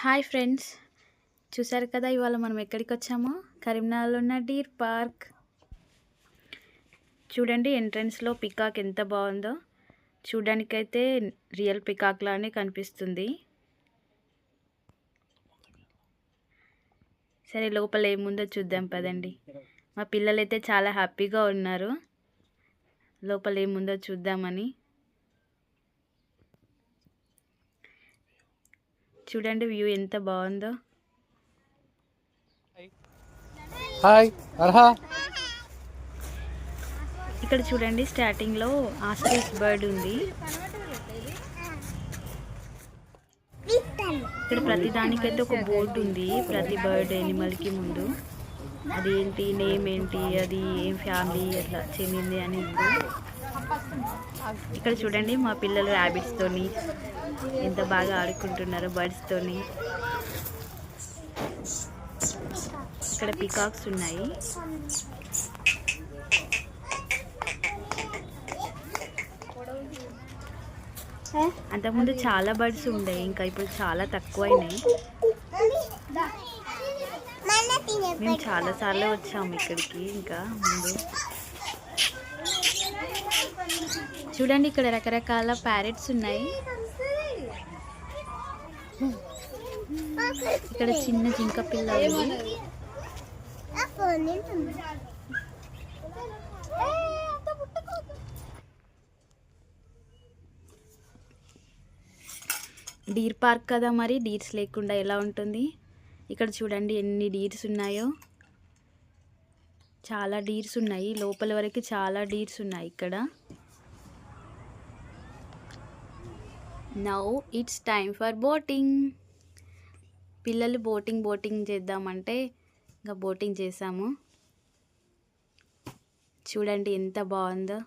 Hi friends, చూసారు కదా ఇవాళ మనం ఎక్కడికి వచ్చామో? కరీంనగర్లో ఉన్న డీర్ పార్క్. చూడండి ఎంట్రన్స్లో పికాక్ ఎంత బాగుందో. చూడడానికైతే రియల్ పికాక్ లానే కనిపిస్తుంది. సరే లోపల ఏముందో చూద్దాం పదండి. మా పిల్లలైతే చాలా హ్యాపీగా ఉన్నారు లోపల ఏముందో చూద్దామని. చూడండి వ్యూ ఎంత బాగుందో. హాయ్ అర్హా. ఇక్కడ చూడండి స్టార్టింగ్లో ఆస్ట్రిచ్ బర్డ్ ఉంది. ఇక్కడ ప్రతి దానికైతే ఒక బోర్డు ఉంది, ప్రతి బర్డ్ ఎనిమల్కి ముందు. అది ఏంటి, నేమ్ ఏంటి, అది ఏం ఫ్యామిలీ అట్లా చెందింది అని ఉంది. ఇక్కడ చూడండి మా పిల్లలు ర్యాబిట్స్తోని ఎంత బాగా ఆడుకుంటున్నారు, బర్డ్స్తోని. ఇక్కడ పికాక్స్ ఉన్నాయి. అంతకుముందు చాలా బర్డ్స్ ఉండే, ఇంకా ఇప్పుడు చాలా తక్కువైనాయి. మేము చాలాసార్లు వచ్చాము ఇక్కడికి ఇంకా ముందు. చూడండి ఇక్కడ రకరకాల ప్యారెట్స్ ఉన్నాయి. ఇక్కడ చిన్న జింక పిల్లలు. డీర్ పార్క్ కదా, మరి డీర్స్ లేకుండా ఎలా ఉంటుంది? ఇక్కడ చూడండి ఎన్ని డీర్స్ ఉన్నాయో. చాలా డీర్స్ ఉన్నాయి, లోపల వరకు చాలా డీర్స్ ఉన్నాయి ఇక్కడ. Now it's time for boating. పిల్లలు బోటింగ్ చేద్దామంటే ఇంకా బోటింగ్ చేసాము. చూడండి ఎంత బాగుందో.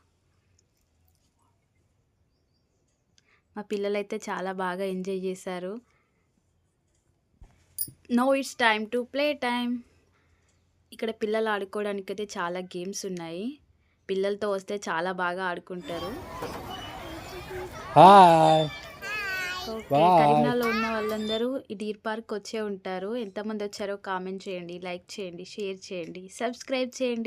మా పిల్లలైతే చాలా బాగా ఎంజాయ్ చేశారు. No it's time to play time. ఇక్కడ పిల్లలు ఆడుకోవడానికి అయితే చాలా గేమ్స్ ఉన్నాయి. పిల్లలతో వస్తే చాలా బాగా ఆడుకుంటారు. కరీంనగర్లో ఉన్న వాళ్ళందరూ ఈ డీర్ పార్క్ వచ్చే ఉంటారు. ఎంతమంది వచ్చారో కామెంట్ చేయండి, లైక్ చేయండి, షేర్ చేయండి, సబ్స్క్రైబ్ చేయండి.